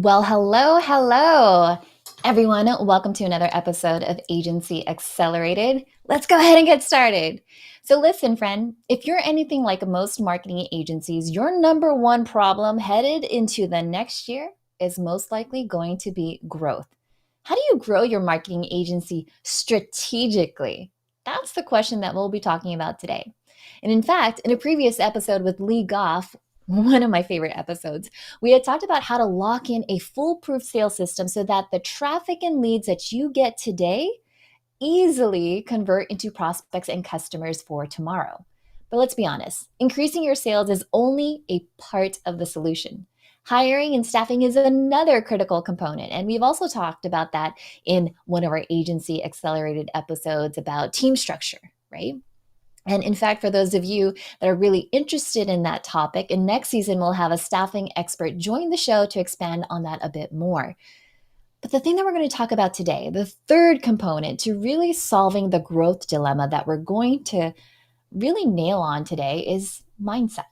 Well, hello, everyone. Welcome to another episode of Agency Accelerated. Let's go ahead and get started. So, listen, friend, if you're anything like most marketing agencies, your number one problem headed into the next year is most likely going to be growth. How do you grow your marketing agency strategically? That's the question that we'll be talking about today. And in fact, in a previous episode with Lee Goff, one of my favorite episodes, we had talked about how to lock in a foolproof sales system so that the traffic and leads that you get today easily convert into prospects and customers for tomorrow. But let's be honest, increasing your sales is only a part of the solution. Hiring and staffing is another critical component. And we've also talked about that in one of our agency accelerated episodes about team structure, right? And in fact, for those of you that are really interested in that topic, in next season, we'll have a staffing expert join the show to expand on that a bit more. But the thing that we're going to talk about today, the third component to really solving the growth dilemma that we're going to really nail on today is mindset.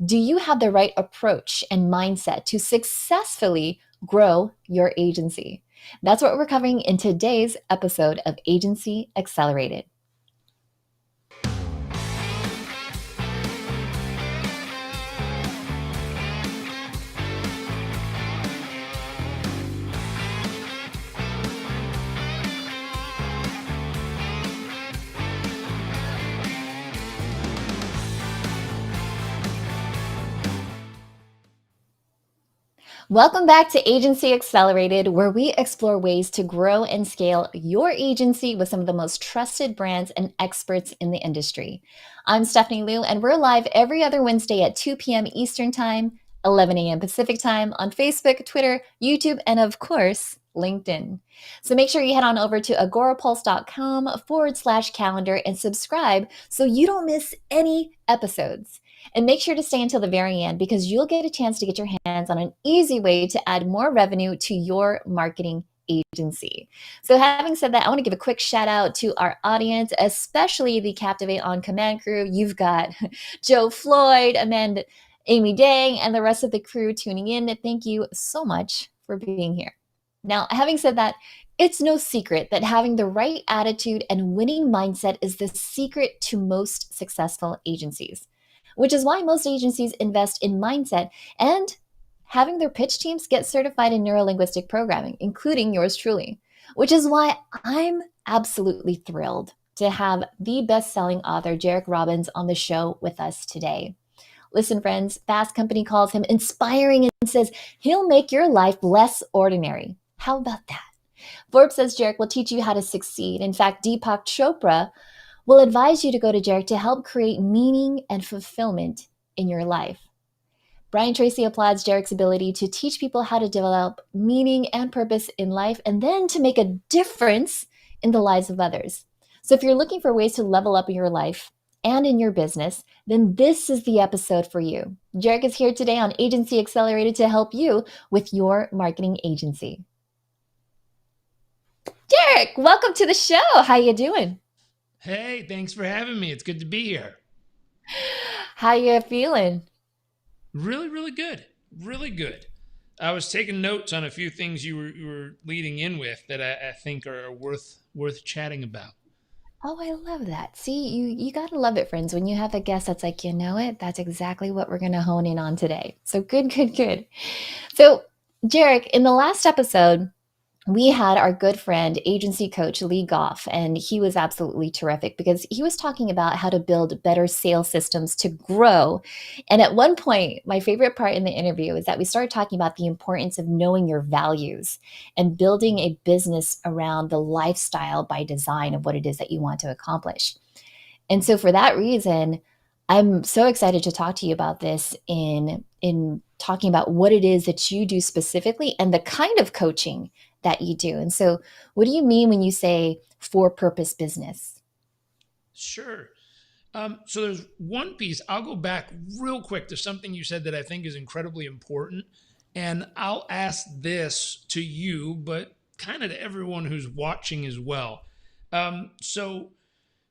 Do you have the right approach and mindset to successfully grow your agency? That's what we're covering in today's episode of Agency Accelerated. Welcome back to Agency Accelerated, where we explore ways to grow and scale your agency with some of the most trusted brands and experts in the industry. I'm Stephanie Liu, and we're live every other Wednesday at 2 p.m. Eastern Time, 11 a.m. Pacific Time on Facebook, Twitter, YouTube, and of course, LinkedIn. So make sure you head on over to agorapulse.com/calendar and subscribe so you don't miss any episodes. And make sure to stay until the very end because you'll get a chance to get your hands on an easy way to add more revenue to your marketing agency. So having said that, I want to give a quick shout out to our audience, especially the Captivate on Command crew. You've got Joe Floyd, Amanda, Amy Dang, and the rest of the crew tuning in. Thank you so much for being here. Now, having said that, it's no secret that having the right attitude and winning mindset is the secret to most successful agencies, which is why most agencies invest in mindset and having their pitch teams get certified in neurolinguistic programming, including yours truly, which is why I'm absolutely thrilled to have the best-selling author, Jairek Robbins, on the show with us today. Listen, friends, Fast Company calls him inspiring and says he'll make your life less ordinary. How about that? Forbes says Jairek will teach you how to succeed. In fact, Deepak Chopra will advise you to go to Jairek to help create meaning and fulfillment in your life. Brian Tracy applauds Jarek's ability to teach people how to develop meaning and purpose in life and then to make a difference in the lives of others. So if you're looking for ways to level up in your life and in your business, then this is the episode for you. Jairek is here today on Agency Accelerated to help you with your marketing agency. Jairek, welcome to the show. How you doing? Hey, thanks for having me. It's good to be here. How you feeling? Really, really good. Really good. I was taking notes on a few things you were leading in with that I think are worth chatting about. Oh, I love that. See, you gotta love it, friends. When you have a guest that's like, you know it, that's exactly what we're gonna hone in on today. So good, good, good. So, Jairek, in the last episode, we had our good friend, agency coach Lee Goff, and he was absolutely terrific because he was talking about how to build better sales systems to grow. And at one point, my favorite part in the interview is that we started talking about the importance of knowing your values and building a business around the lifestyle by design of what it is that you want to accomplish. And so for that reason, I'm so excited to talk to you about this in talking about what it is that you do specifically and the kind of coaching that you do. And so what do you mean when you say for purpose business? Sure. So there's one piece. I'll go back real quick to something you said that I think is incredibly important. And I'll ask this to you, but kind of to everyone who's watching as well. So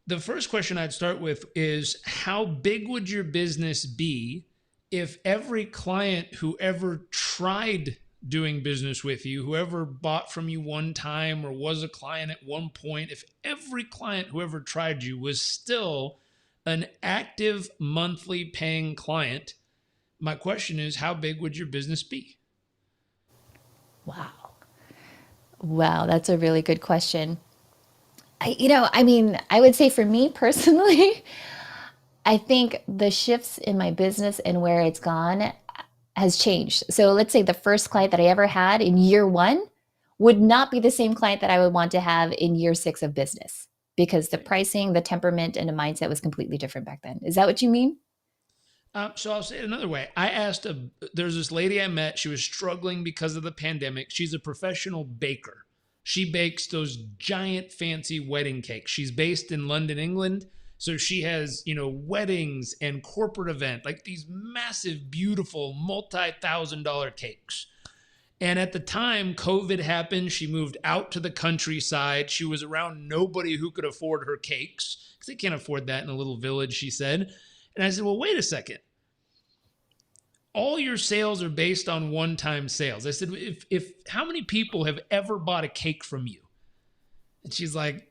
the first question I'd start with is how big would your business be if every client who ever tried doing business with you, whoever bought from you one time or was a client at one point, if every client who ever tried you was still an active monthly paying client, my question is, how big would your business be? Wow. Wow, that's a really good question. I would say for me personally, I think the shifts in my business and where it's gone has changed. So let's say the first client that I ever had in year one would not be the same client that I would want to have in year six of business because the pricing, the temperament, and the mindset was completely different back then. Is that what you mean? So I'll say it another way. There's this lady I met. She was struggling because of the pandemic. She's a professional baker. She bakes those giant fancy wedding cakes. She's based in London, England. So she has, weddings and corporate event, like these massive, beautiful, multi-thousand-dollar cakes. And at the time COVID happened, she moved out to the countryside. She was around nobody who could afford her cakes because they can't afford that in a little village, she said. And I said, well, wait a second. All your sales are based on one-time sales. I said, if how many people have ever bought a cake from you? And she's like,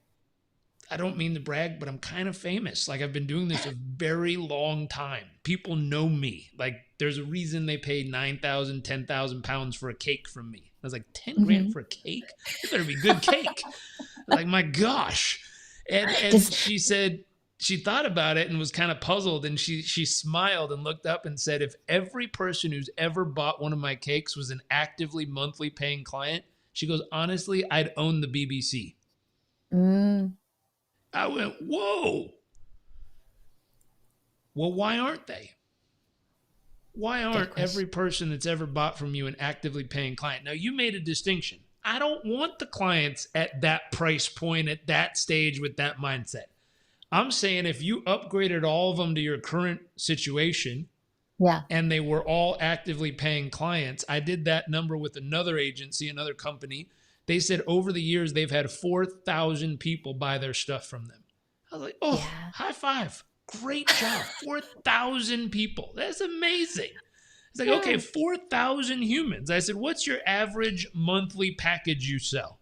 I don't mean to brag, but I'm kind of famous. Like, I've been doing this a very long time. People know me. Like, there's a reason they paid 9,000, 10,000 pounds for a cake from me. I was like, 10 grand Mm-hmm. for a cake? It better be good cake. Like, my gosh. And Does she said she thought about it and was kind of puzzled, and she smiled and looked up and said, if every person who's ever bought one of my cakes was an actively monthly paying client, she goes, honestly, I'd own the BBC. mm, I went, whoa. Well, why aren't they? Why good aren't question. every person that's ever bought from you an actively paying client? Now, you made a distinction. I don't want the clients at that price point, at that stage, with that mindset. I'm saying if you upgraded all of them to your current situation Yeah. and they were all actively paying clients, I did that number with another agency, another company. They said over the years, they've had 4,000 people buy their stuff from them. I was like, oh, Yeah. high five. Great job. 4,000 people. That's amazing. It's like, okay, Yeah. 4,000 humans. I said, what's your average monthly package you sell?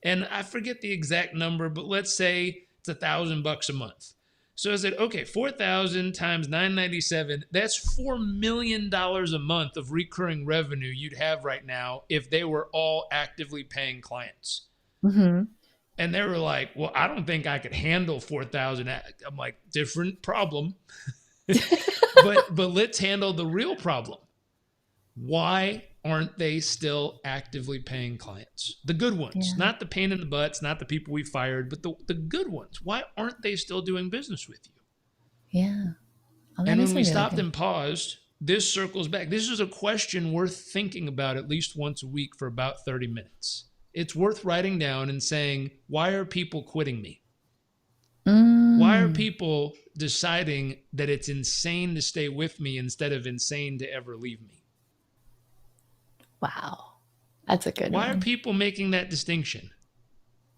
And I forget the exact number, but let's say it's $1,000 a month. So I said, okay, 4,000 times 997, that's $4 million a month of recurring revenue you'd have right now if they were all actively paying clients. Mm-hmm. And they were like, well, I don't think I could handle 4,000. I'm like, different problem. But let's handle the real problem. Why aren't they still actively paying clients? The good ones, Yeah. not the pain in the butts, not the people we fired, but the good ones. Why aren't they still doing business with you? Yeah. Oh, that And when is we a really stopped good. and paused, this circles back. This is a question worth thinking about at least once a week for about 30 minutes. It's worth writing down and saying, why are people quitting me? Why are Mm, people deciding that it's insane to stay with me instead of insane to ever leave me? wow. That's a good Why are one. people making that distinction?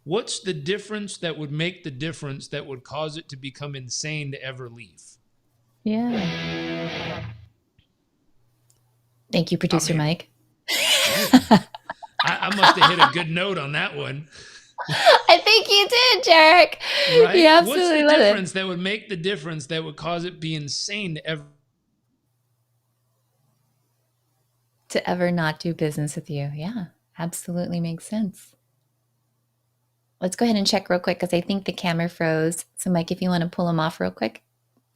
What's the difference that would make the difference that would cause it to become insane to ever leave? Yeah. Thank you, I producer mean, Mike. man, I must have hit a good note on that one, I think you did, Jared. You right? What's the absolutely love it. difference that would make the difference that would cause it be insane to ever? To ever not do business with you. Yeah, absolutely makes sense. Let's go ahead and check real quick because I think the camera froze. So, Mike, if you want to pull them off real quick,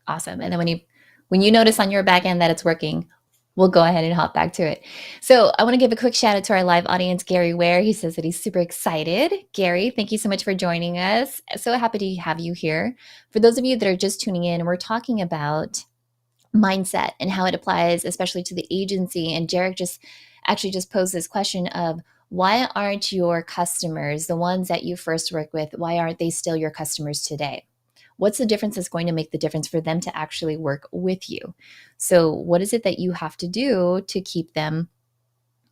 awesome. And then when you notice on your back end that it's working, we'll go ahead and hop back to it. So I want to give a quick shout out to our live audience, Gary Ware. He says that he's super excited. Gary, thank you so much for joining us. So happy to have you here. For those of you that are just tuning in, we're talking about mindset and how it applies, especially to the agency. And Jared just posed this question of why aren't your customers, the ones that you first work with, why aren't they still your customers today? What's the difference that's going to make the difference for them to actually work with you? So, what is it that you have to do to keep them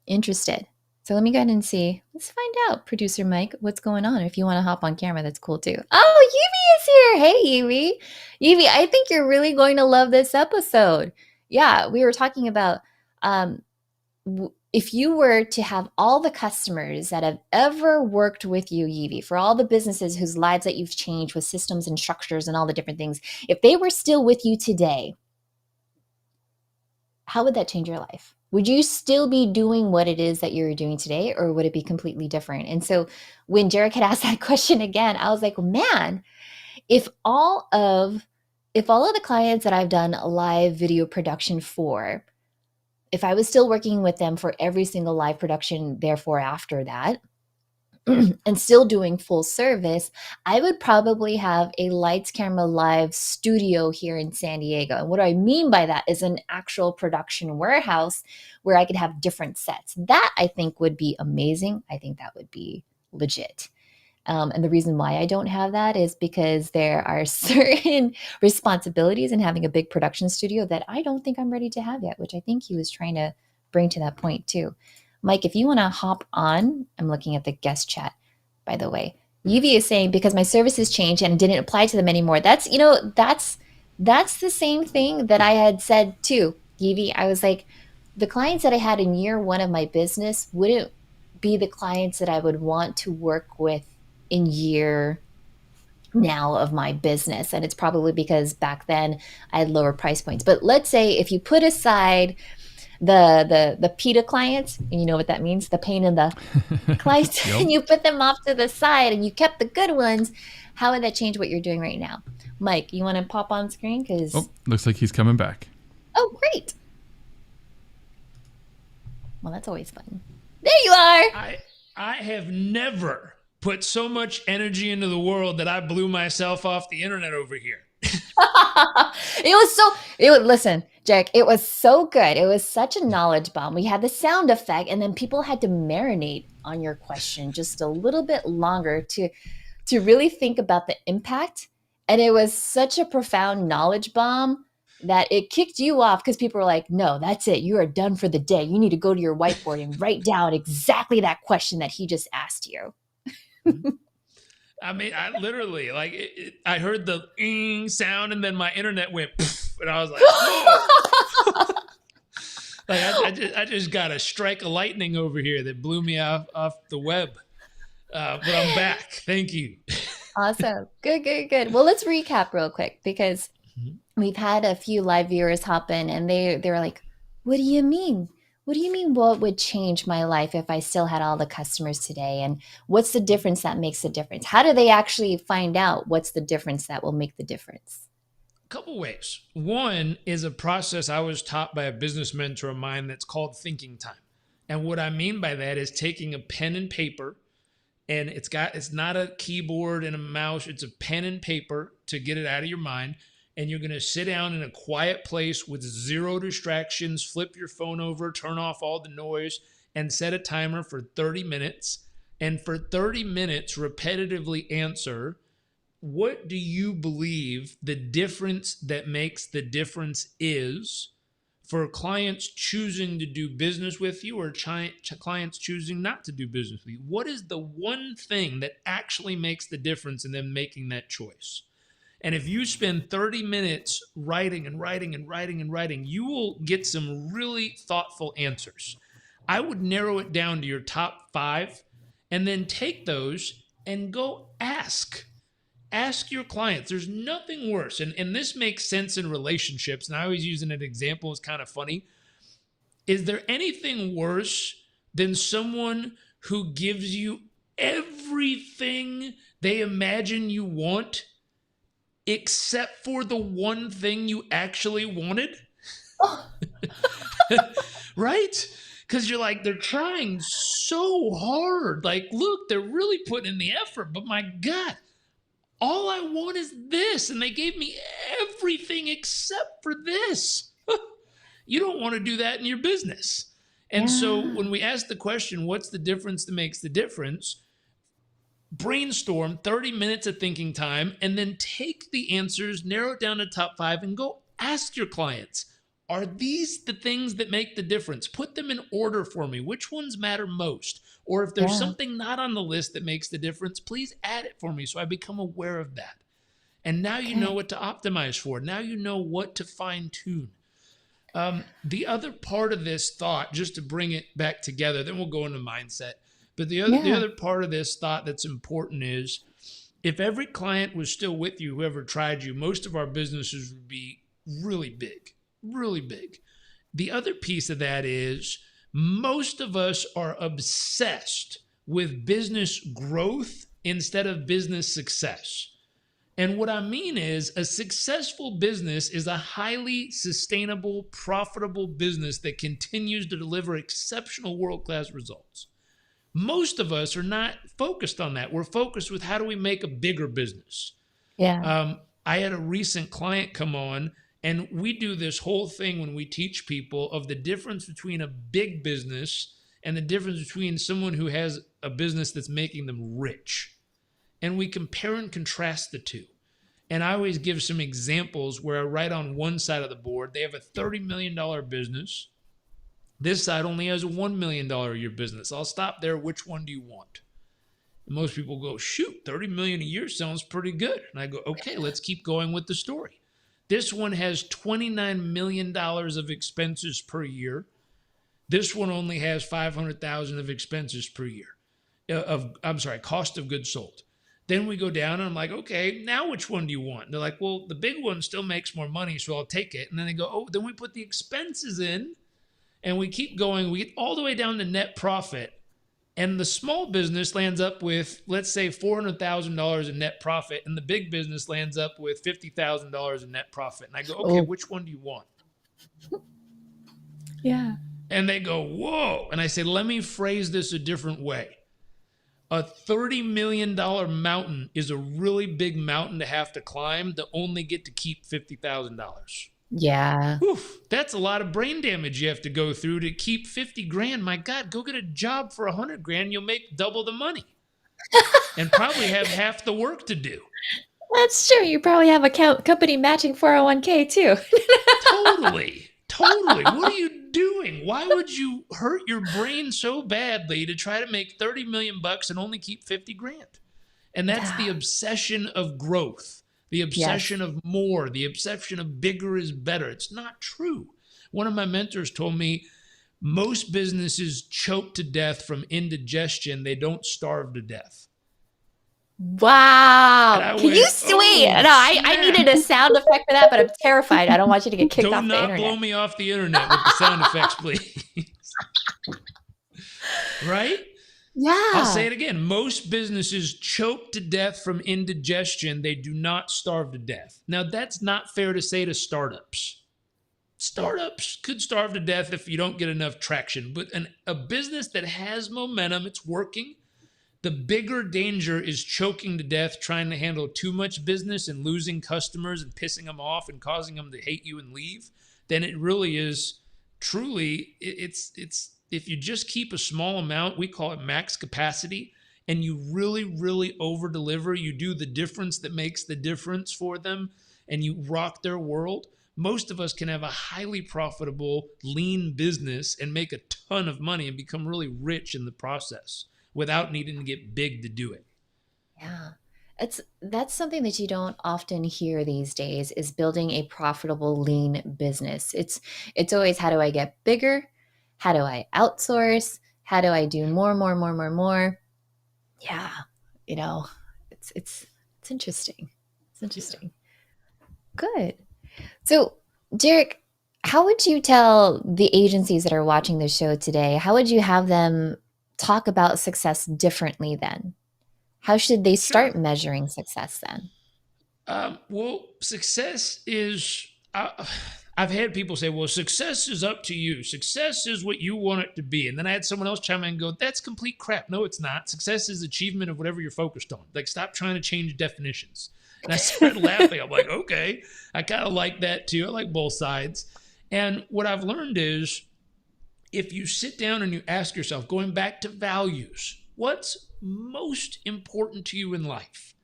interested? So, let me go ahead and see. Let's find out, producer Mike, what's going on. If you want to hop on camera, that's cool too. Oh, Yuvi is here. Hey, Yuvi. Yuvi, I think you're really going to love this episode. Yeah, we were talking about um, if you were to have all the customers that have ever worked with you, Yvi, for all the businesses whose lives that you've changed with systems and structures and all the different things, if they were still with you today, how would that change your life? Would you still be doing what it is that you're doing today, or would it be completely different? And so when Jairek had asked that question again, I was like, man, if all of if all of the clients that I've done live video production for, if I was still working with them for every single live production, therefore after that, and still doing full service, I would probably have a lights, camera, live studio here in San Diego. And what I mean by that is an actual production warehouse where I could have different sets. That I think would be amazing. I think that would be legit. And the reason why I don't have that is because there are certain responsibilities in having a big production studio that I don't think I'm ready to have yet, which I think he was trying to bring to that point too. Mike, if you want to hop on, I'm looking at the guest chat, by the way. UV is saying because my services changed and didn't apply to them anymore. That's the same thing that I had said too, UV. I was like, the clients that I had in year one of my business wouldn't be the clients that I would want to work with in year now of my business. And it's probably because back then I had lower price points. But let's say if you put aside the PETA clients, and you know what that means, the pain in the clients, Yep. and you put them off to the side and you kept the good ones, how would that change what you're doing right now? Mike, you want to pop on screen? Because Oh, looks like he's coming back. oh, great. Well, that's always fun. There you are. I have never put so much energy into the world that I blew myself off the internet over here. Listen, Jack, it was so good. It was such a knowledge bomb. We had the sound effect, and then people had to marinate on your question just a little bit longer to really think about the impact. And it was such a profound knowledge bomb that it kicked you off because people were like, no, that's it. You are done for the day. You need to go to your whiteboard and write down exactly that question that he just asked you. I mean, I literally I heard the sound, and then my internet went, poof, and I was like, whoa! I just got a strike of lightning over here that blew me off the web. But I'm back. Thank you. Awesome. Good. Well, let's recap real quick because we've had a few live viewers hop in and they were like, what do you mean? What do you mean what would change my life if I still had all the customers today? And what's the difference that makes the difference? How do they actually find out what's the difference that will make the difference? A couple ways. One is a process I was taught by a business mentor of mine that's called thinking time. And what I mean by that is taking a pen and paper, and it's not a keyboard and a mouse, it's a pen and paper to get it out of your mind. And you're going to sit down in a quiet place with zero distractions, flip your phone over, turn off all the noise, and set a timer for 30 minutes. And for 30 minutes, repetitively answer, what do you believe the difference that makes the difference is for clients choosing to do business with you or clients choosing not to do business with you? What is the one thing that actually makes the difference in them making that choice? And if you spend 30 minutes writing and writing and writing and writing, you will get some really thoughtful answers. I would narrow it down to your top 5 and then take those and go ask. Ask your clients. There's nothing worse. And this makes sense in relationships. And I always use an example. It's kind of funny. Is there anything worse than someone who gives you everything they imagine you want except for the one thing you actually wanted? Right? Because you're like, they're trying so hard. Like, look, they're really putting in the effort, but my God, all I want is this. And they gave me everything except for this. You don't want to do that in your business. And so when we ask the question, what's the difference that makes the difference? Brainstorm 30 minutes of thinking time and then take the answers, narrow it down to top 5 and go ask your clients, are these the things that make the difference? Put them in order for me. Which ones matter most? Or if there's something not on the list that makes the difference, please add it for me so I become aware of that. And now you know what to optimize for. Now you know what to fine tune. The other part of this thought, just to bring it back together, then we'll go into mindset. But the Yeah. other part of this thought that's important is if every client was still with you, whoever tried you, most of our businesses would be really big, really big. The other piece of that is most of us are obsessed with business growth instead of business success. And what I mean is a successful business is a highly sustainable, profitable business that continues to deliver exceptional world-class results. Most of us are not focused on that. We're focused with how do we make a bigger business. Yeah. I had a recent client come on, and we do this whole thing when we teach people of the difference between a big business and the difference between someone who has a business that's making them rich. And we compare and contrast the two. And I always give some examples where right on one side of the board, they have a $30 million business. This side only has a $1 million a year business. I'll stop there. Which one do you want? And most people go, shoot, 30 million a year sounds pretty good. And I go, okay, let's keep going with the story. This one has $29 million of expenses per year. This one only has 500,000 of expenses per year cost of goods sold. Then we go down and I'm like, okay, now which one do you want? And they're like, well, the big one still makes more money, so I'll take it. And then they go, oh, then we put the expenses in and we keep going. We get all the way down to net profit. And the small business lands up with, let's say, $400,000 in net profit. And the big business lands up with $50,000 in net profit. And I go, okay, which one do you want? Yeah. And they go, whoa. And I say, let me phrase this a different way. A $30 million mountain is a really big mountain to have to climb to only get to keep $50,000. Yeah. Oof, that's a lot of brain damage you have to go through to keep 50 grand. My God, go get a job for 100 grand. You'll make double the money and probably have half the work to do. That's true. You probably have a company matching 401k too. Totally. What are you doing? Why would you hurt your brain so badly to try to make 30 million bucks and only keep 50 grand? And that's the obsession of growth, the obsession of more, the obsession of bigger is better. It's not true. One of my mentors told me most businesses choke to death from indigestion. They don't starve to death. Wow. Can you wait? No, I snap. needed a sound effect for that, but I'm terrified. I don't want you to get kicked off Do the not internet. blow me off the internet with the sound effects, please. Right? Yeah. I'll say it again. Most businesses choke to death from indigestion. They do not starve to death. Now, that's not fair to say to startups. Startups could starve to death if you don't get enough traction. But a business that has momentum, it's working. The bigger danger is choking to death, trying to handle too much business and losing customers and pissing them off and causing them to hate you and leave. Then it really is truly, it's if you just keep a small amount, we call it max capacity, and you really, really over deliver, you do the difference that makes the difference for them, and you rock their world. Most of us can have a highly profitable, lean business and make a ton of money and become really rich in the process without needing to get big to do it. Yeah. That's something that you don't often hear these days is building a profitable lean business. It's always how do I get bigger? How do I outsource? How do I do more? Yeah. It's interesting. It's interesting. Good. So, Jairek, how would you tell the agencies that are watching this show today, how would you have them talk about success differently then? How should they start measuring success then? Well, success is, I've had people say, well, success is up to you. Success is what you want it to be. And then I had someone else chime in and go, that's complete crap. No, it's not. Success is achievement of whatever you're focused on. Like, stop trying to change definitions. And I started laughing. I'm like, okay, I kind of like that too. I like both sides. And what I've learned is if you sit down and you ask yourself, going back to values, what's most important to you in life?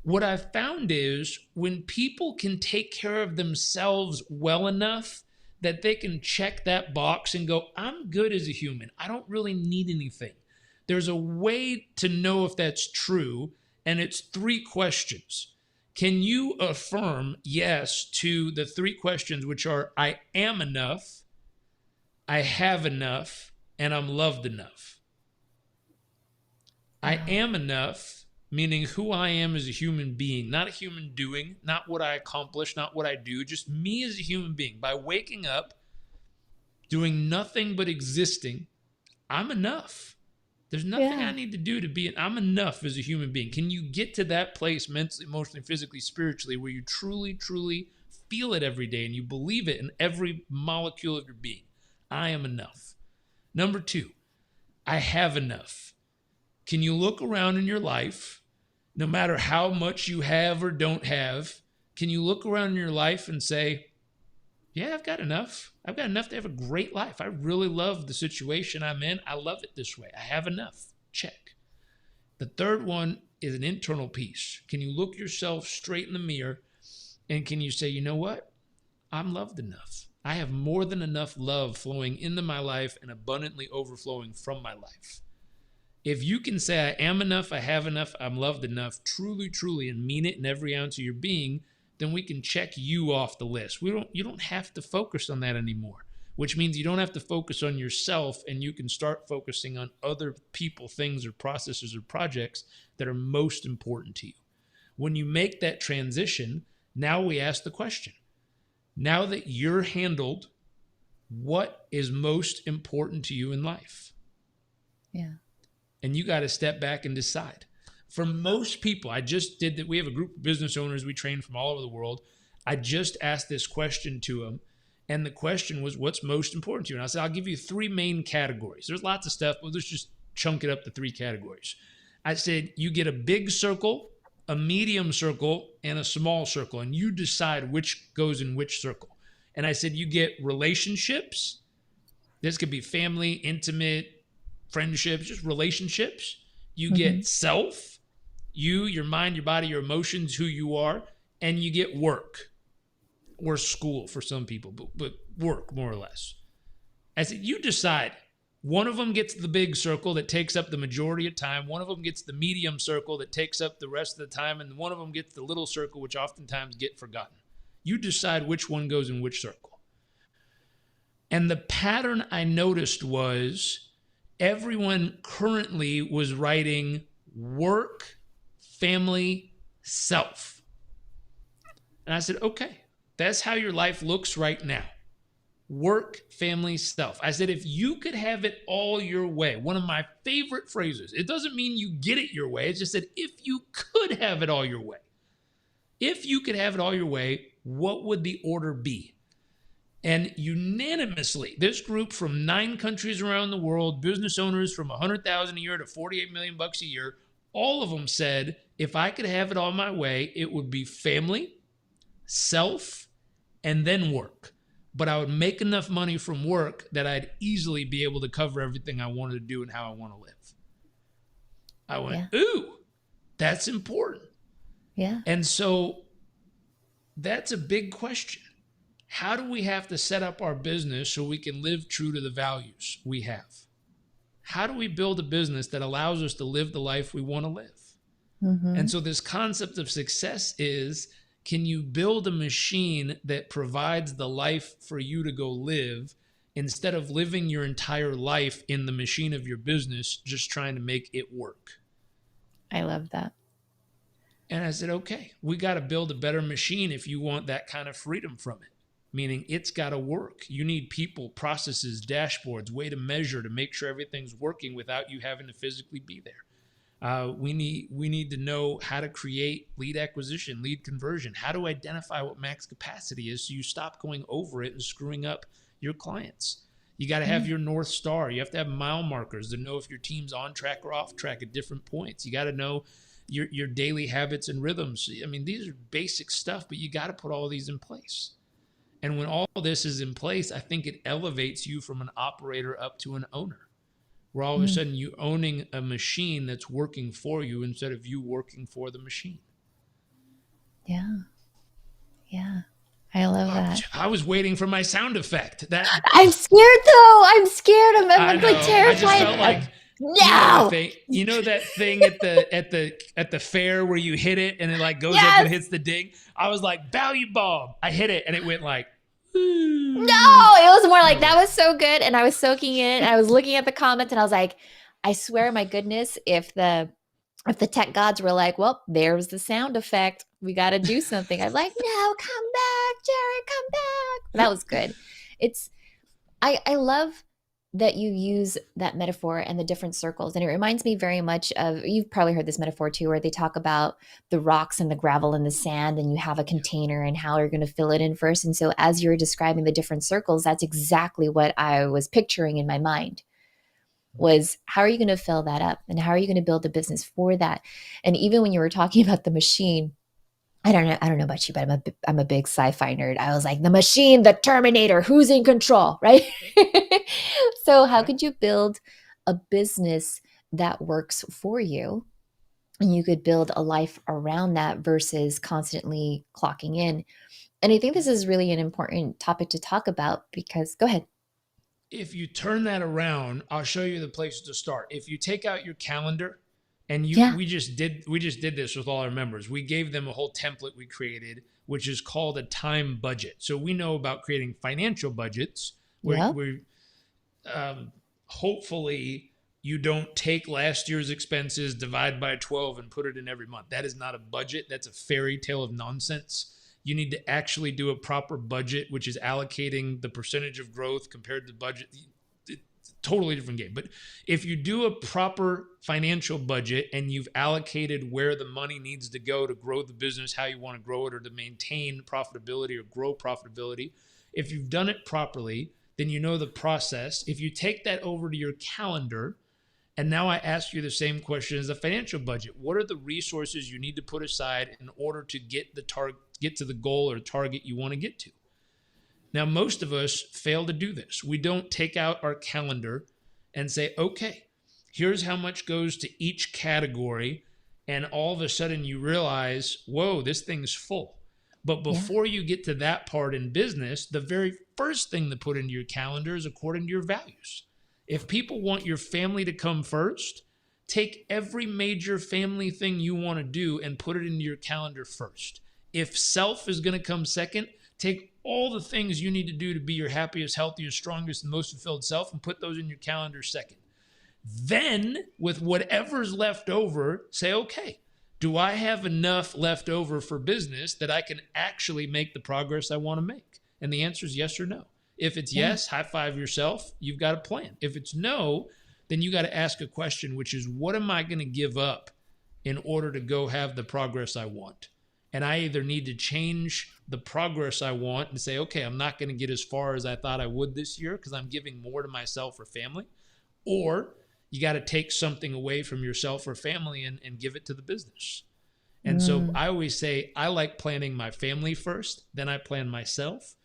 What I've found is when people can take care of themselves well enough that they can check that box and go, I'm good as a human. I don't really need anything. There's a way to know if that's true, and it's 3 questions. Can you affirm yes to the 3 questions, which are I am enough, I have enough, and I'm loved enough? I am enough, meaning who I am as a human being, not a human doing, not what I accomplish, not what I do, just me as a human being. By waking up, doing nothing but existing, I'm enough. There's nothing I need to do to be, I'm enough as a human being. Can you get to that place mentally, emotionally, physically, spiritually, where you truly, truly feel it every day and you believe it in every molecule of your being? I am enough. Number 2, I have enough. Can you look around in your life, no matter how much you have or don't have, can you look around in your life and say, yeah, I've got enough. I've got enough to have a great life. I really love the situation I'm in. I love it this way. I have enough. Check. The third one is an internal piece. Can you look yourself straight in the mirror and can you say, you know what? I'm loved enough. I have more than enough love flowing into my life and abundantly overflowing from my life. If you can say, I am enough, I have enough, I'm loved enough, truly, truly, and mean it in every ounce of your being, then we can check you off the list. You don't have to focus on that anymore, which means you don't have to focus on yourself and you can start focusing on other people, things, or processes or projects that are most important to you. When you make that transition, now we ask the question, now that you're handled, what is most important to you in life? Yeah. And you got to step back and decide. For most people, I just did that. We have a group of business owners we train from all over the world. I just asked this question to them. And the question was, what's most important to you? And I said, I'll give you 3 main categories. There's lots of stuff, but let's just chunk it up to 3 categories. I said, you get a big circle, a medium circle, and a small circle. And you decide which goes in which circle. And I said, you get relationships. This could be family, intimate, friendships, just relationships. You get self, your mind, your body, your emotions, who you are, and you get work or school for some people, but work more or less. I said, you decide. One of them gets the big circle that takes up the majority of time. One of them gets the medium circle that takes up the rest of the time. And one of them gets the little circle, which oftentimes get forgotten. You decide which one goes in which circle. And the pattern I noticed was everyone currently was writing work, family, self. And I said, okay, that's how your life looks right now. Work, family, self. I said, if you could have it all your way, one of my favorite phrases, it doesn't mean you get it your way. It's just that if you could have it all your way, if you could have it all your way, what would the order be? And unanimously, this group from 9 countries around the world, business owners from 100,000 a year to 48 million bucks a year, all of them said, if I could have it all my way, it would be family, self, and then work. But I would make enough money from work that I'd easily be able to cover everything I wanted to do and how I want to live. I went, ooh, that's important. Yeah. And so that's a big question. How do we have to set up our business so we can live true to the values we have? How do we build a business that allows us to live the life we want to live? And so this concept of success is, can you build a machine that provides the life for you to go live instead of living your entire life in the machine of your business, just trying to make it work? I love that. And I said, okay, we got to build a better machine if you want that kind of freedom from it. Meaning it's got to work. You need people, processes, dashboards, way to measure to make sure everything's working without you having to physically be there. We need to know how to create lead acquisition, lead conversion, how to identify what max capacity is so you stop going over it and screwing up your clients. You got to have your North Star. You have to have mile markers to know if your team's on track or off track at different points. You got to know your daily habits and rhythms. I mean, these are basic stuff, but you got to put all of these in place. And when all this is in place, I think it elevates you from an operator up to an owner, where all of a sudden you're owning a machine that's working for you instead of you working for the machine. Yeah. Yeah. I love that. I was waiting for my sound effect. I'm scared though. I'm scared. I'm like terrified. I just felt like No. You know that thing at the fair where you hit it and it like goes up and Yes. hits the ding. I was like value bomb. I hit it and it went like. No, it was more I like was that like, was so good. And I was soaking in it and I was looking at the comments and I was like, I swear, my goodness, if the tech gods were like, well, there's the sound effect. We got to do something. I'm like, no, come back, Jared, come back. That was good. It's, I love that you use that metaphor and the different circles. And it reminds me very much of, you've probably heard this metaphor too, where they talk about the rocks and the gravel and the sand, and you have a container and how you're going to fill it in first. And so as you're describing the different circles, that's exactly what I was picturing in my mind was how are you going to fill that up and how are you going to build a business for that. And even when you were talking about the machine, I don't know about you, but I'm a big sci-fi nerd. I was like, the machine, the Terminator, who's in control, right? So how yeah. could you build a business that works for you, and you could build a life around that versus constantly clocking in? And I think this is really an important topic to talk about because go ahead. If you turn that around, I'll show you the place to start. If you take out your calendar and Yeah. we just did this with all our members. We gave them a whole template we created, which is called a time budget. So we know about creating financial budgets where Yeah. hopefully you don't take last year's expenses, divide by 12 and put it in every month. That is not a budget. That's a fairy tale of nonsense. You need to actually do a proper budget, which is allocating the percentage of growth compared to budget. Totally different game. But if you do a proper financial budget and you've allocated where the money needs to go to grow the business, how you want to grow it, or to maintain profitability or grow profitability, if you've done it properly, then you know the process. If you take that over to your calendar, and now I ask you the same question as the financial budget. What are the resources you need to put aside in order to get to the goal or target you want to get to? Now, most of us fail to do this. We don't take out our calendar and say, okay, here's how much goes to each category. And all of a sudden you realize, whoa, this thing's full. But Yeah. before you get to that part in business, the very first thing to put into your calendar is according to your values. If people want your family to come first, take every major family thing you want to do and put it into your calendar first. If self is going to come second, take all the things you need to do to be your happiest, healthiest, strongest, and most fulfilled self and put those in your calendar second. Then, with whatever's left over, say, okay, do I have enough left over for business that I can actually make the progress I want to make? And the answer is yes or no. If it's Yeah. yes, high five yourself. You've got a plan. If it's no, then you got to ask a question, which is, what am I going to give up in order to go have the progress I want? And I either need to change the progress I want and say, okay, I'm not going to get as far as I thought I would this year because I'm giving more to myself or family. Or you got to take something away from yourself or family and give it to the business. And so Mm, I always say, I like planning my family first, then I plan myself.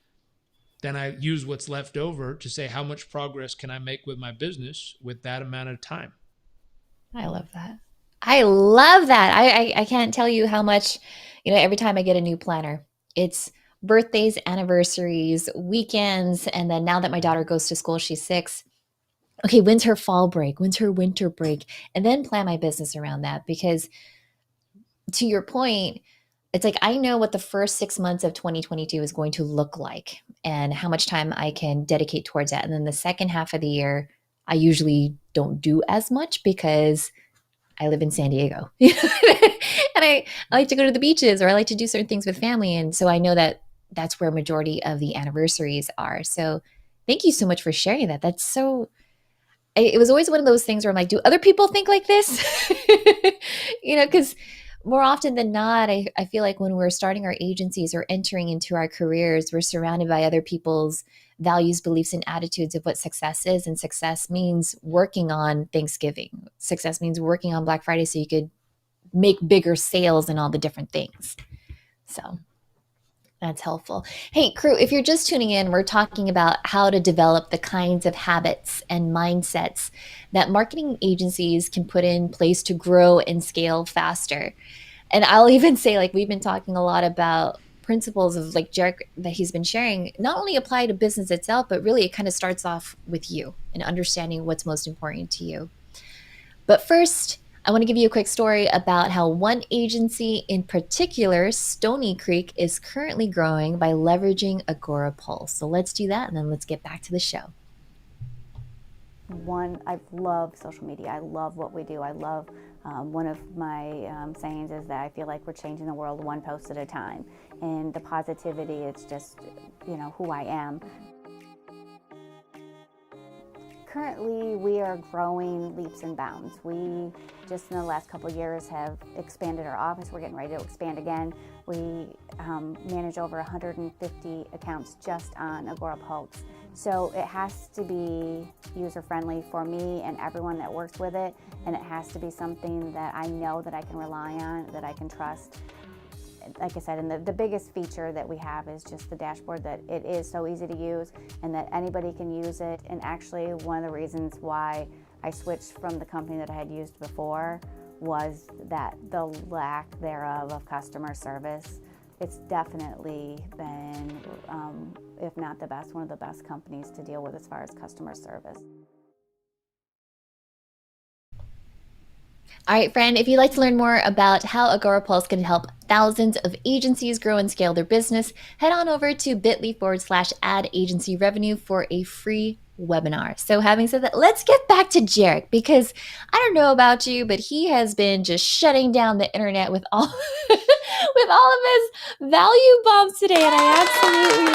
Then I use what's left over to say, how much progress can I make with my business with that amount of time? I love that. I love that. I can't tell you how much, every time I get a new planner, it's birthdays, anniversaries, weekends. And then now that my daughter goes to school, she's 6. Okay, when's her fall break? When's her winter break? And then plan my business around that. Because to your point, it's like I know what the first 6 months of 2022 is going to look like and how much time I can dedicate towards that. And then the second half of the year, I usually don't do as much because I live in San Diego. And I like to go to the beaches or I like to do certain things with family. And so I know that that's where majority of the anniversaries are. So thank you so much for sharing that. That's so, it was always one of those things where I'm like, do other people think like this? Because more often than not, I feel like when we're starting our agencies or entering into our careers, we're surrounded by other people's values, beliefs, and attitudes of what success is. And success means working on Thanksgiving. Success means working on Black Friday so you could make bigger sales and all the different things. So that's helpful. Hey, crew, if you're just tuning in, we're talking about how to develop the kinds of habits and mindsets that marketing agencies can put in place to grow and scale faster. And I'll even say, like, we've been talking a lot about principles of like Jairek that he's been sharing, not only apply to business itself, but really it kind of starts off with you and understanding what's most important to you. But first, I want to give you a quick story about how one agency in particular, Stony Creek, is currently growing by leveraging Agora Pulse. So let's do that and then let's get back to the show. One, I love social media. I love what we do. I love, one of my sayings is that I feel like we're changing the world one post at a time. And the positivity, it's just, who I am. Currently, we are growing leaps and bounds. We just in the last couple of years have expanded our office. We're getting ready to expand again. We manage over 150 accounts just on Agora Pulse. So it has to be user-friendly for me and everyone that works with it, and it has to be something that I know that I can rely on, that I can trust. Like I said, and the biggest feature that we have is just the dashboard, that it is so easy to use and that anybody can use it. And actually, one of the reasons why I switched from the company that I had used before was that the lack thereof of customer service. It's definitely been, if not the best, one of the best companies to deal with as far as customer service. All right, friend, if you'd like to learn more about how Agora Pulse can help thousands of agencies grow and scale their business, head on over to bit.ly/add agency revenue for a free webinar. So having said that, let's get back to Jairek, because I don't know about you, but he has been just shutting down the internet with all with all of his value bombs today, and I absolutely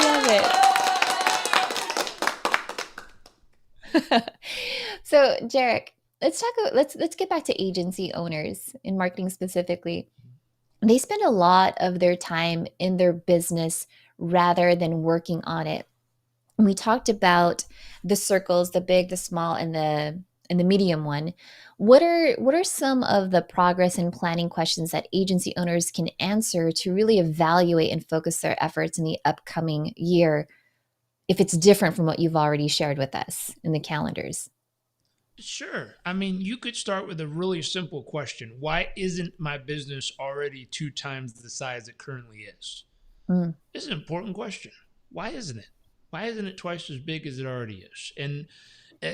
love it. So Jairek, let's get back to agency owners in marketing specifically. They spend a lot of their time in their business rather than working on it. And we talked about the circles, the big, the small, and the medium one. What are some of the progress and planning questions that agency owners can answer to really evaluate and focus their efforts in the upcoming year, if it's different from what you've already shared with us in the calendars? Sure. I mean, you could start with a really simple question. Why isn't my business already 2 times the size it currently is? Mm. This is an important question. Why isn't it? Why isn't it twice as big as it already is? And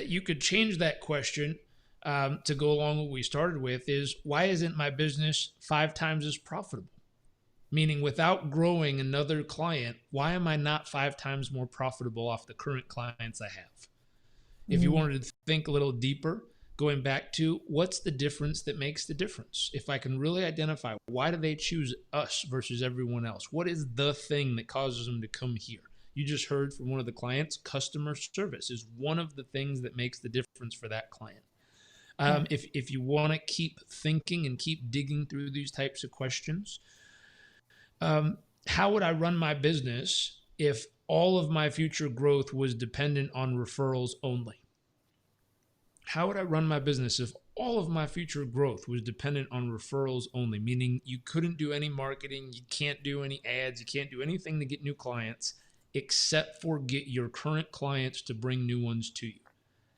you could change that question to go along with what we started with is, why isn't my business 5 times as profitable? Meaning, without growing another client, why am I not 5 times more profitable off the current clients I have? If you wanted to think a little deeper, going back to what's the difference that makes the difference? If I can really identify, why do they choose us versus everyone else? What is the thing that causes them to come here? You just heard from one of the clients, customer service is one of the things that makes the difference for that client. If you want to keep thinking and keep digging through these types of questions, how would I run my business if all of my future growth was dependent on referrals only? How would I run my business if all of my future growth was dependent on referrals only? Meaning you couldn't do any marketing, you can't do any ads, you can't do anything to get new clients except for get your current clients to bring new ones to you.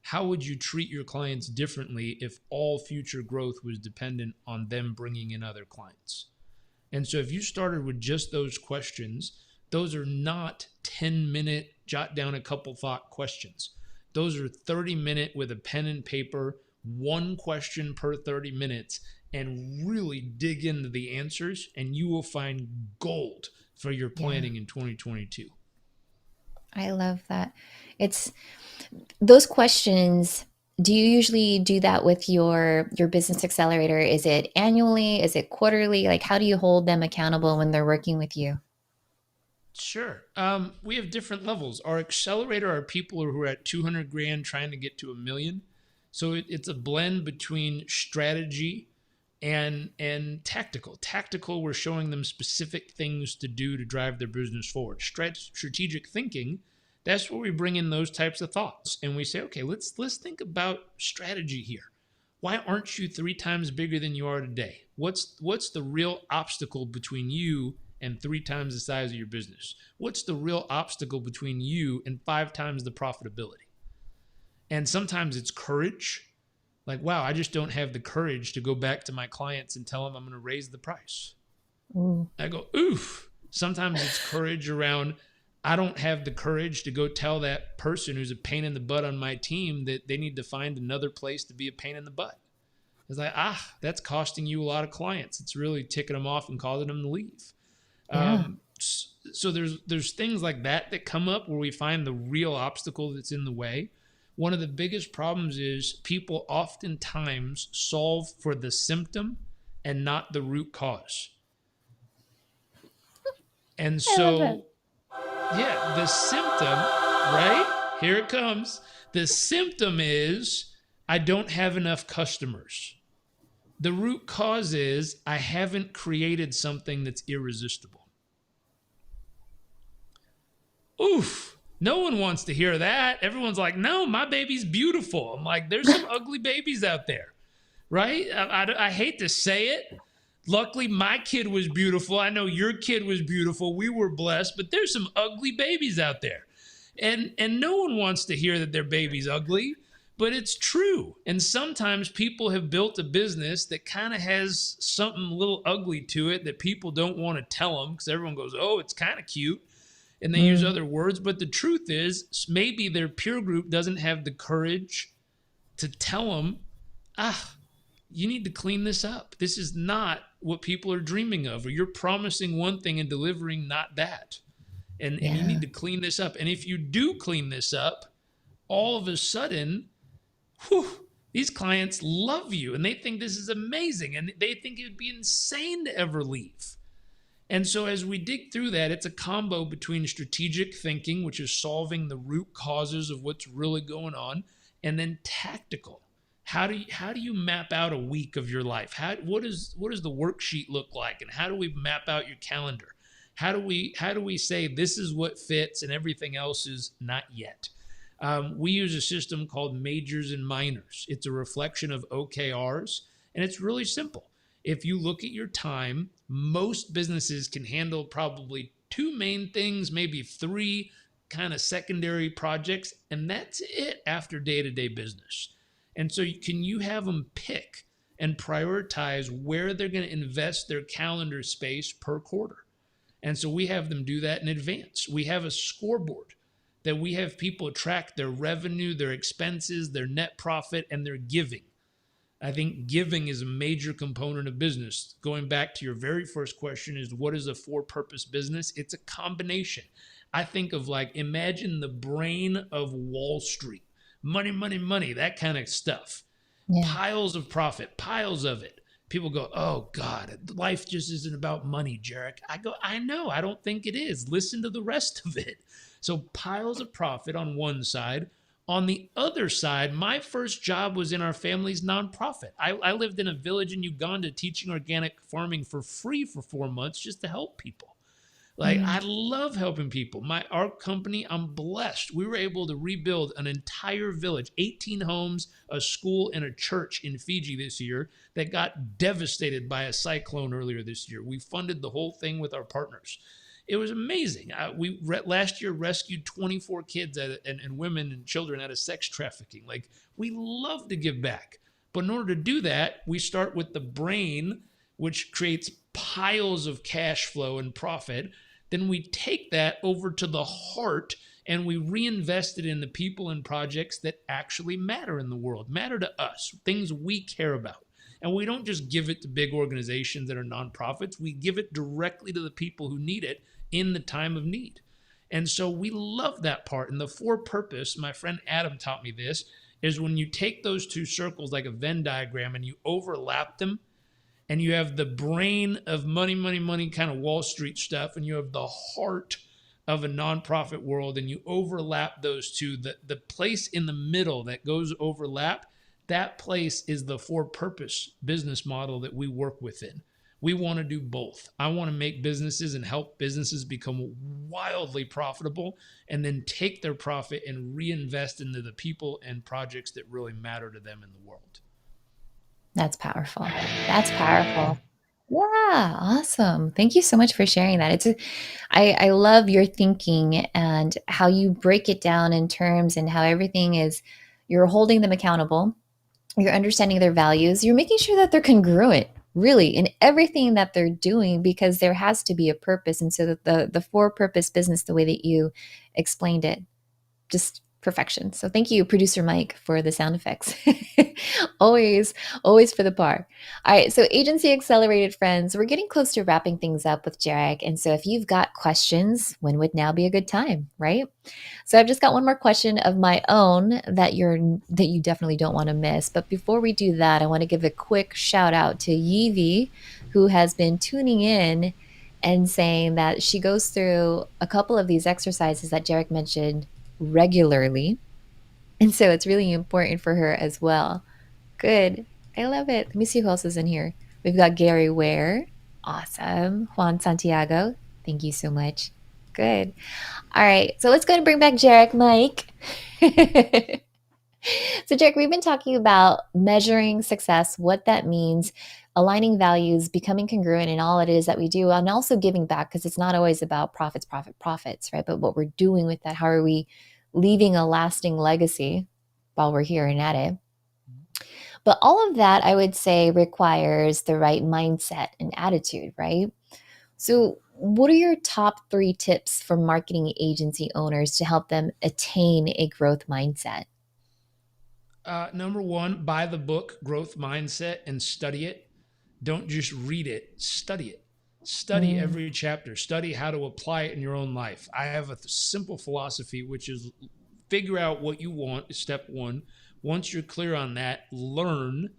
How would you treat your clients differently if all future growth was dependent on them bringing in other clients? And so if you started with just those questions, those are not 10-minute jot down a couple thought questions. Those are 30-minute with a pen and paper, one question per 30 minutes, and really dig into the answers, and you will find gold for your planning in 2022. I love that. It's those questions. Do you usually do that with your business accelerator? Is it annually? Is it quarterly? Like, how do you hold them accountable when they're working with you? Sure. We have different levels. Our accelerator are people who are at 200 grand trying to get to $1 million. So it's a blend between strategy and tactical. Tactical, we're showing them specific things to do to drive their business forward. Strategic thinking, that's where we bring in those types of thoughts. And we say, okay, let's think about strategy here. Why aren't you 3 times bigger than you are today? What's the real obstacle between you and 3 times the size of your business? What's the real obstacle between you and 5 times the profitability? And sometimes it's courage. Like, wow, I just don't have the courage to go back to my clients and tell them I'm going to raise the price. Ooh. I go, oof. Sometimes it's courage around, I don't have the courage to go tell that person who's a pain in the butt on my team that they need to find another place to be a pain in the butt. It's like, that's costing you a lot of clients. It's really ticking them off and causing them to leave. Yeah. So there's things like that come up where we find the real obstacle that's in the way. One of the biggest problems is people oftentimes solve for the symptom and not the root cause. And I love it. so, yeah, the symptom, right? Here it comes. The symptom is I don't have enough customers. The root cause is I haven't created something that's irresistible. Oof. No one wants to hear that. Everyone's like, no, my baby's beautiful. I'm like, there's some ugly babies out there, right? I hate to say it. Luckily, my kid was beautiful. I know your kid was beautiful. We were blessed, but there's some ugly babies out there. And no one wants to hear that their baby's ugly, but it's true. And sometimes people have built a business that kind of has something a little ugly to it that people don't want to tell them because everyone goes, oh, it's kind of cute. And they use other words. But the truth is, maybe their peer group doesn't have the courage to tell them, you need to clean this up. This is not what people are dreaming of, or you're promising one thing and delivering not that. And you need to clean this up. And if you do clean this up, all of a sudden, these clients love you and they think this is amazing and they think it would be insane to ever leave. And so as we dig through that, it's a combo between strategic thinking, which is solving the root causes of what's really going on, and then tactical. How do you map out a week of your life? What does the worksheet look like? And how do we map out your calendar? How do we say this is what fits and everything else is not yet? We use a system called majors and minors. It's a reflection of OKRs, and it's really simple. If you look at your time, most businesses can handle probably 2 main things, maybe 3 kind of secondary projects, and that's it after day-to-day business. And so you have them pick and prioritize where they're going to invest their calendar space per quarter. And so we have them do that in advance. We have a scoreboard that we have people track their revenue, their expenses, their net profit, and their giving. I think giving is a major component of business. Going back to your very first question is, what is a for-purpose business? It's a combination. I think of imagine the brain of Wall Street. Money, money, money, that kind of stuff. Yeah. Piles of profit, piles of it. People go, oh God, life just isn't about money, Jairek. I go, I know, I don't think it is. Listen to the rest of it. So piles of profit on one side. On the other side, my first job was in our family's nonprofit. I lived in a village in Uganda teaching organic farming for free for 4 months just to help people. I love helping people. Our company, I'm blessed. We were able to rebuild an entire village, 18 homes, a school, and a church in Fiji this year that got devastated by a cyclone earlier this year. We funded the whole thing with our partners. It was amazing. We last year rescued 24 kids and women and children out of sex trafficking. We love to give back. But in order to do that, we start with the brain, which creates piles of cash flow and profit. Then we take that over to the heart and we reinvest it in the people and projects that actually matter in the world, matter to us, things we care about. And we don't just give it to big organizations that are nonprofits. We give it directly to the people who need it in the time of need. And so we love that part. And the for purpose, my friend Adam taught me this, is when you take those 2 circles like a Venn diagram and you overlap them, and you have the brain of money, money, money kind of Wall Street stuff, and you have the heart of a nonprofit world, and you overlap those 2, the place in the middle that goes overlap, that place is the for-purpose business model that we work within. We want to do both. I want to make businesses and help businesses become wildly profitable and then take their profit and reinvest into the people and projects that really matter to them in the world. That's powerful. That's powerful. Yeah, awesome. Thank you so much for sharing that. I love your thinking and how you break it down in terms and how everything is, you're holding them accountable. You're understanding their values. You're making sure that they're congruent, really, in everything that they're doing, because there has to be a purpose. And so that the for-purpose business, the way that you explained it, just perfection. So thank you, producer Mike, for the sound effects. always, always for the par. All right. So agency accelerated friends, we're getting close to wrapping things up with Jairek. And so if you've got questions, when would now be a good time, right? So I've just got one more question of my own that you definitely don't want to miss. But before we do that, I want to give a quick shout out to Yivi, who has been tuning in and saying that she goes through a couple of these exercises that Jairek mentioned regularly. And so it's really important for her as well. Good. I love it. Let me see who else is in here. We've got Gary Ware. Awesome. Juan Santiago. Thank you so much. Good. All right. So let's go and bring back Jairek, Mike. So, Jairek, we've been talking about measuring success, what that means, aligning values, becoming congruent in all it is that we do, and also giving back, because it's not always about profits, right? But what we're doing with that, how are we leaving a lasting legacy while we're here and at it? But all of that, I would say, requires the right mindset and attitude, right? So, what are your top 3 tips for marketing agency owners to help them attain a growth mindset? Number 1, buy the book Growth Mindset and study it. Don't just read it, study it. Study every chapter. Study how to apply it in your own life. I have a simple philosophy, which is figure out what you want, step 1. Once you're clear on that, learn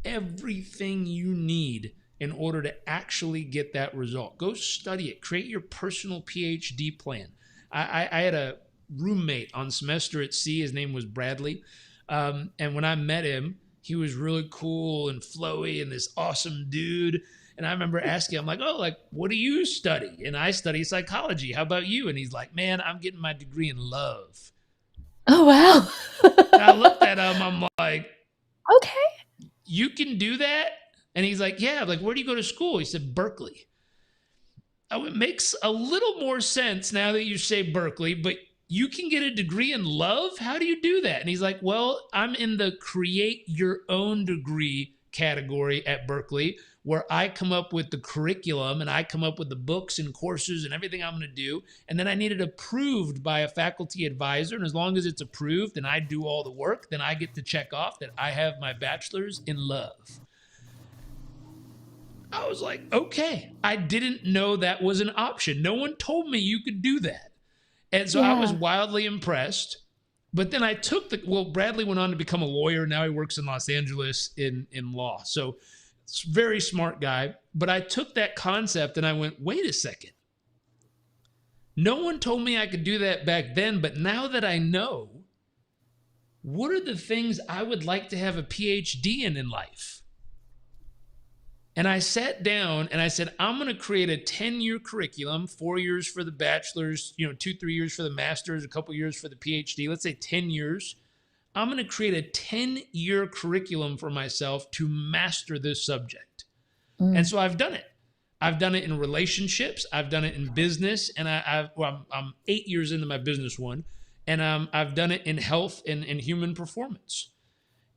everything you need in order to actually get that result. Go study it. Create your personal PhD plan. I had a roommate on semester at sea. His name was Bradley. And when I met him, he was really cool and flowy and this awesome dude. And I remember asking him, like, oh, like, what do you study? And I study psychology. How about you? And he's like, man, I'm getting my degree in love. Oh, wow. And I looked at him. I'm like, Okay. you can do that? And he's like, yeah. I'm like, where do you go to school? He said, Berkeley. Oh, it makes a little more sense now that you say Berkeley, but you can get a degree in love? How do you do that? And he's like, well, I'm in the create your own degree category at Berkeley, where I come up with the curriculum and I come up with the books and courses and everything I'm going to do. And then I need it approved by a faculty advisor. And as long as it's approved and I do all the work, then I get to check off that I have my bachelor's in love. I was like, okay, I didn't know that was an option. No one told me you could do that. And so I was wildly impressed. But then I took Bradley went on to become a lawyer. Now he works in Los Angeles in law. So it's a very smart guy. But I took that concept and I went, wait a second. No one told me I could do that back then. But now that I know, what are the things I would like to have a PhD in life? And I sat down and I said, I'm going to create a 10-year curriculum, 4 years for the bachelor's, 2-3 years for the master's, a couple years for the PhD. Let's say 10 years. I'm going to create a 10-year curriculum for myself to master this subject. And so I've done it. I've done it in relationships. I've done it in business. And I'm 8 years into my business one. And I've done it in health and human performance.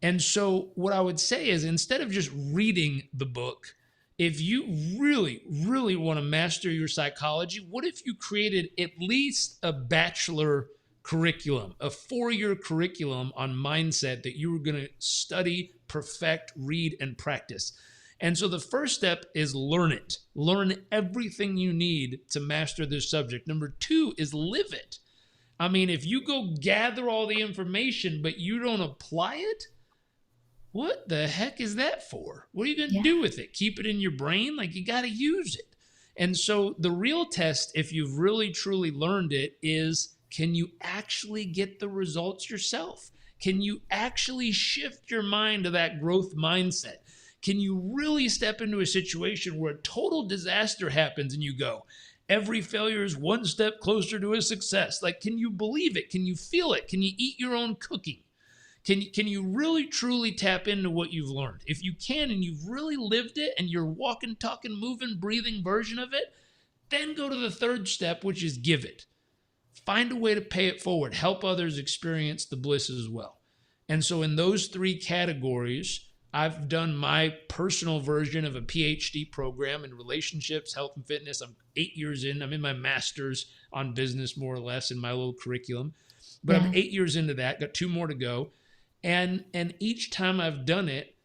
And so what I would say is, instead of just reading the book, if you really, really want to master your psychology, what if you created at least a bachelor curriculum, a 4-year curriculum on mindset that you were going to study, perfect, read, and practice? And so the first step is learn it. Learn everything you need to master this subject. Number 2 is live it. I mean, if you go gather all the information, but you don't apply it, what the heck is that for? What are you going to do with it? Keep it in your brain? Like, you got to use it. And so the real test, if you've really truly learned it, is, can you actually get the results yourself? Can you actually shift your mind to that growth mindset? Can you really step into a situation where a total disaster happens and you go, every failure is one step closer to a success? Like, can you believe it? Can you feel it? Can you eat your own cooking? Can you really, truly tap into what you've learned? If you can, and you've really lived it, and you're walking, talking, moving, breathing version of it, then go to the third step, which is give it. Find a way to pay it forward. Help others experience the bliss as well. And so in those 3 categories, I've done my personal version of a PhD program in relationships, health, and fitness. I'm 8 years in. I'm in my master's on business, more or less, in my little curriculum. But I'm Yeah. 8 years into that, got 2 more to go. And each time I've done it,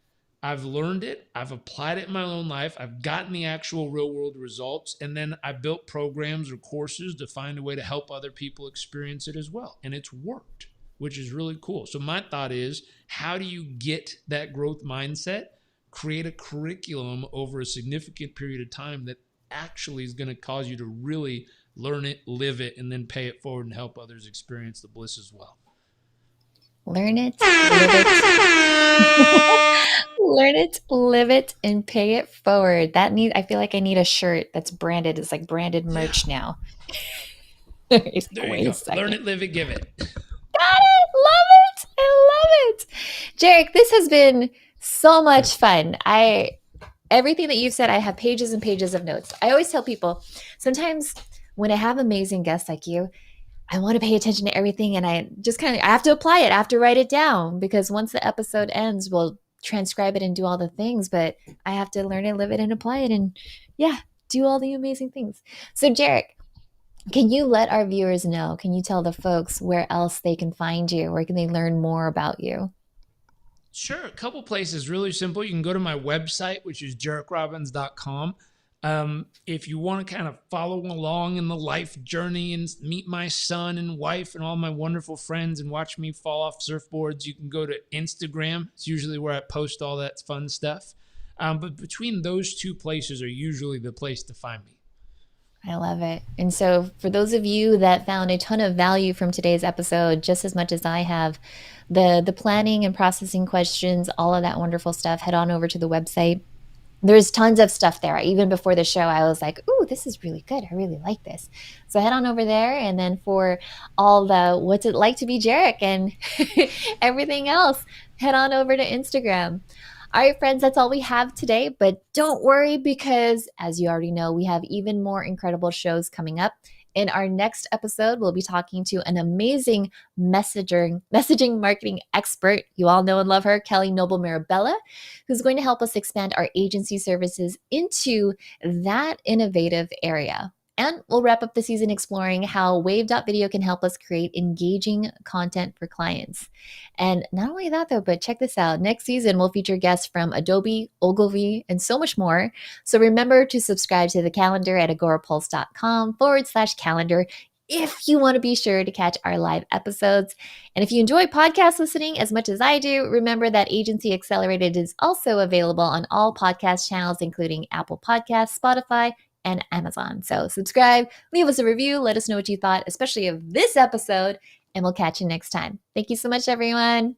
I've learned it, I've applied it in my own life, I've gotten the actual real world results, and then I built programs or courses to find a way to help other people experience it as well. And it's worked, which is really cool. So my thought is, how do you get that growth mindset? Create a curriculum over a significant period of time that actually is going to cause you to really learn it, live it, and then pay it forward and help others experience the bliss as well. Learn it, live it. Learn it, live it, and pay it forward. I feel like I need a shirt that's branded. It's like branded merch now. There Wait you a go. second. Learn it, live it, give it. Got it. Love it. I love it. Jairek, this has been so much fun. Everything that you've said, I have pages and pages of notes. I always tell people, sometimes when I have amazing guests like you, I want to pay attention to everything, and I have to apply it. I have to write it down, because once the episode ends, we'll transcribe it and do all the things, but I have to learn it, live it, and apply it, and do all the amazing things. So Jairek, can you let our viewers know, can you tell the folks where else they can find you? Where can they learn more about you? Sure. A couple places, really simple. You can go to my website, which is jarekrobbins.com. If you want to kind of follow along in the life journey and meet my son and wife and all my wonderful friends and watch me fall off surfboards, you can go to Instagram. It's usually where I post all that fun stuff. But between those two places are usually the place to find me. I love it. And so for those of you that found a ton of value from today's episode, just as much as I have, the planning and processing questions, all of that wonderful stuff, head on over to the website. There's tons of stuff there. Even before the show, I was like, ooh, this is really good. I really like this. So head on over there. And then for all the what's it like to be Jairek and everything else, head on over to Instagram. All right, friends, that's all we have today. But don't worry, because as you already know, we have even more incredible shows coming up. In our next episode, we'll be talking to an amazing messaging marketing expert. You all know and love her, Kelly Noble Mirabella, who's going to help us expand our agency services into that innovative area. And we'll wrap up the season exploring how Wave.video can help us create engaging content for clients. And not only that, though, but check this out. Next season, we'll feature guests from Adobe, Ogilvy, and so much more. So remember to subscribe to the calendar at agorapulse.com/calendar if you want to be sure to catch our live episodes. And if you enjoy podcast listening as much as I do, remember that Agency Accelerated is also available on all podcast channels, including Apple Podcasts, Spotify, and Amazon. So subscribe, leave us a review, let us know what you thought, especially of this episode, and we'll catch you next time. Thank you so much, everyone.